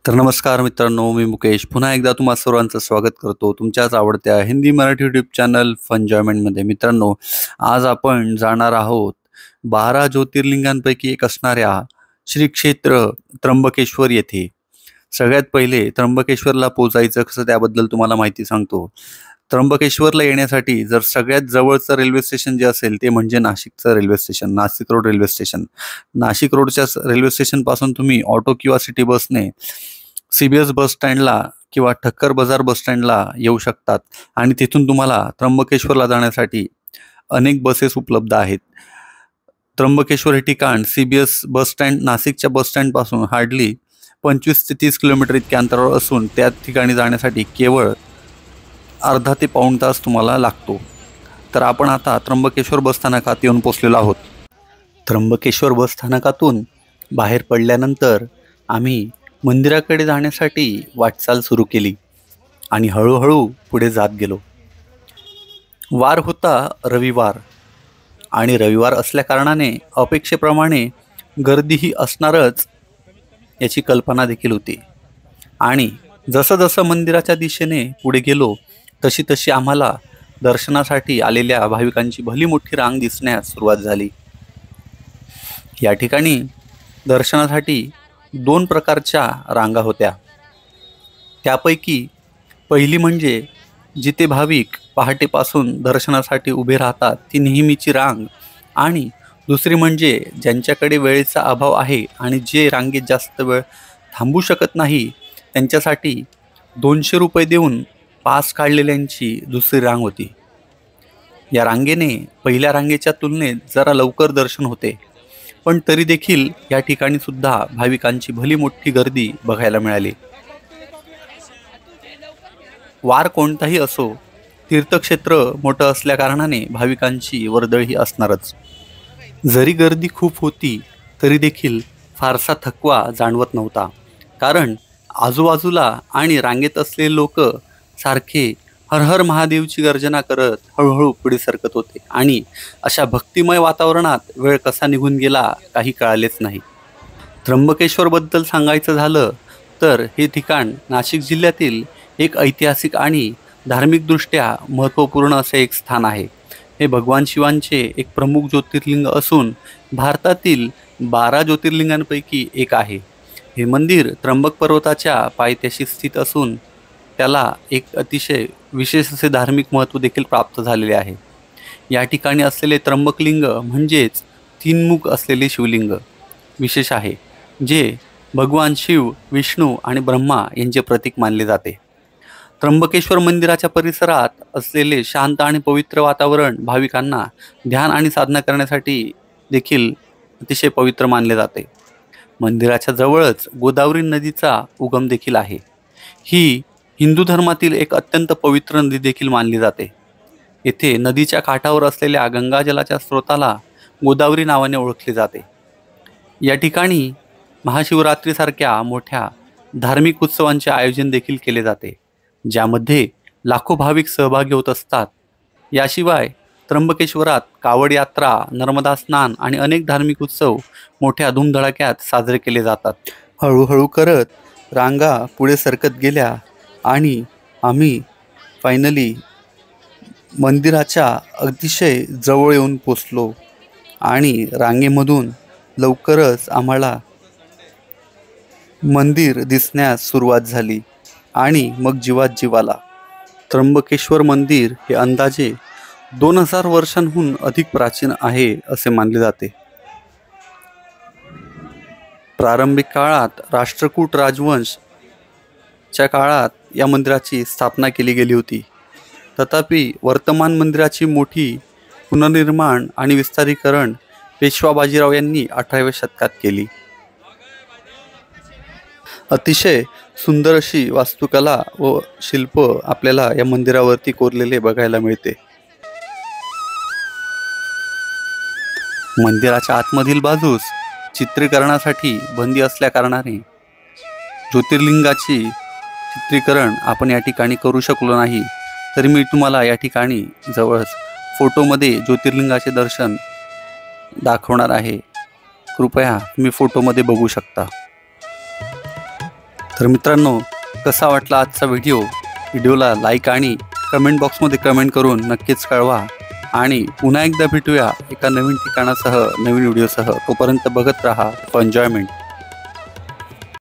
तर नमस्कार मित्रांनो, मी मुकेश पुन्हा एकदा तुम्हा सर्वांचं स्वागत करतो तुमच्याच आवडत्या हिंदी मराठी यूट्यूब चॅनल फनजॉयमेंटमध्ये. मित्रांनो, आज आपण जाणार आहोत 12 ज्योतिर्लिंगांपैकी एक असणाऱ्या श्री क्षेत्र त्र्यंबकेश्वर येथे. सगळ्यात पहिले त्र्यंबकेश्वरला पोहोचायचं कसं त्याबद्दल तुम्हाला माहिती सांगतो. त्र्यंबकेश्वरला येण्यासाठी जर सगळ्यात जवळचं रेल्वे स्टेशन जे असेल ते म्हणजे नाशिकचं railway station, Nashik road railway station. नाशिक रोडच्या रेल्वे स्टेशनपासून तुम्ही ऑटो किंवा सिटी बसने CBS बस स्टँडला किंवा ठक्कर बाजार बस स्टँडला येऊ शकतात आणि तिथून तुम्हाला त्र्यंबकेश्वरला जाण्यासाठी अनेक बसेस उपलब्ध आहेत. त्र्यंबकेश्वर हे ठिकाण CBS बस स्टँड नाशिकच्या बस स्टँडपासून हार्डली 25 ते 30 किलोमीटर इतक्या अंतरावर असून त्या ठिकाणी जाण्यासाठी केवळ अर्धा ते पाऊण तास तुम्हाला लागतो. तर आपण आता त्र्यंबकेश्वर बसस्थानकात येऊन पोचलेलो आहोत. त्र्यंबकेश्वर बसस्थानकातून बाहेर पडल्यानंतर आम्ही मंदिराकडे जाण्यासाठी वाटचाल सुरू केली आणि हळूहळू पुढे जात गेलो. वार होता रविवार आणि रविवार असल्याकारणाने अपेक्षेप्रमाणे गर्दीही असणारच याची कल्पना देखील होती. आणि जसं जसं मंदिराच्या दिशेने पुढे गेलो तशी तशी आम्हाला दर्शनासाठी आलेल्या भाविकांची भली मोठी रांग दिसण्यास सुरुवात झाली. या ठिकाणी दर्शनासाठी 2 प्रकारच्या रांगा होत्या. त्यापैकी पहिली म्हणजे जिथे भाविक पहाटेपासून दर्शनासाठी उभे राहतात ती नेहमीची रांग, आणि दुसरी म्हणजे ज्यांच्याकडे वेळेचा अभाव आहे आणि जे रांगेत जास्त वेळ थांबू शकत नाही त्यांच्यासाठी 200 रुपये देऊन पास काढलेल्यांची दुसरी रांग होती. या रांगेने पहिल्या रांगेच्या तुलनेत जरा लवकर दर्शन होते, पण तरी देखील या ठिकाणी सुद्धा भाविकांची भली मोठी गर्दी बघायला मिळाली. वार कोणताही असो, तीर्थक्षेत्र मोठं असल्याकारणाने भाविकांची वर्दळही असणारच. जरी गर्दी खूप होती तरी देखील फारसा थकवा जाणवत नव्हता, कारण आजूबाजूला आणि रांगेत असलेले लोक सारखे हर हर महादेवची गर्जना करत हळूहळू पुढे सरकत होते आणि अशा भक्तिमय वातावरणात वेळ कसा निघून गेला काही कळालेच नाही. त्र्यंबकेश्वरबद्दल सांगायचं झालं तर हे ठिकाण नाशिक जिल्ह्यातील एक ऐतिहासिक आणि धार्मिकदृष्ट्या महत्त्वपूर्ण असे एक स्थान आहे. हे भगवान शिवांचे एक प्रमुख ज्योतिर्लिंग असून भारतातील 12 ज्योतिर्लिंगांपैकी एक आहे. हे मंदिर त्र्यंबक पर्वताच्या पायथ्याशी स्थित असून त्याला एक अतिशय विशेष असे धार्मिक महत्त्व देखील प्राप्त झालेले आहे. या ठिकाणी असलेले त्र्यंबकलिंग म्हणजेच 3 मुख असलेले शिवलिंग विशेष आहे, जे भगवान शिव, विष्णू आणि ब्रह्मा यांचे प्रतीक मानले जाते. त्र्यंबकेश्वर मंदिराच्या परिसरात असलेले शांत आणि पवित्र वातावरण भाविकांना ध्यान आणि साधना करण्यासाठी देखील अतिशय पवित्र मानले जाते. मंदिराच्या जवळच गोदावरी नदीचा उगम देखील आहे. ही हिंदू धर्मातील एक अत्यंत पवित्र नदी देखील मानली जाते. येथे नदीच्या काठावर असलेल्या गंगाजलाच्या स्रोताला गोदावरी नावाने ओळखले जाते. या ठिकाणी महाशिवरात्रीसारख्या मोठ्या धार्मिक उत्सवांचे आयोजन देखील केले जाते, ज्यामध्ये लाखो भाविक सहभागी होत असतात. याशिवाय त्र्यंबकेश्वरात कावड यात्रा, नर्मदा स्नान आणि अनेक धार्मिक उत्सव मोठ्या धूमधडाक्यात साजरे केले जातात. हळूहळू करत रांगा पुढे सरकत गेल्या आणि आम्ही फायनली मंदिराच्या अतिशय जवळ येऊन पोचलो आणि रांगेमधून लवकरच आम्हाला मंदिर दिसण्यास सुरुवात झाली आणि मग जीवात जीव आला. त्र्यंबकेश्वर मंदिर हे अंदाजे 2000 वर्षांहून अधिक प्राचीन आहे असे मानले जाते. प्रारंभिक काळात राष्ट्रकूट राजवंश च्या काळात या मंदिराची स्थापना केली गेली होती. तथापि वर्तमान मंदिराची मोठी पुनर्निर्माण आणि विस्तारीकरण पेशवा बाजीराव यांनी 18व्या शतकात केली. अतिशय सुंदर अशी वास्तुकला व शिल्प आपल्याला या मंदिरावरती कोरलेले बघायला मिळते. मंदिराच्या आतमधील बाजूस चित्रीकरणासाठी बंदी असल्याकारणाने ज्योतिर्लिंगाची चित्रीकरण आपण या ठिकाणी करू शकलो नाही. तरी मी तुम्हाला या ठिकाणी जवळच फोटोमध्ये ज्योतिर्लिंगाचे दर्शन दाखवणार आहे. कृपया तुम्ही फोटोमध्ये बघू शकता. तर मित्रांनो, कसा वाटला आजचा व्हिडिओला लाईक आणि कमेंट बॉक्समध्ये कमेंट करून नक्कीच कळवा आणि पुन्हा एकदा भेटूया एका नवीन ठिकाणासह, नवीन व्हिडिओसह. तोपर्यंत बघत राहा एन्जॉयमेंट.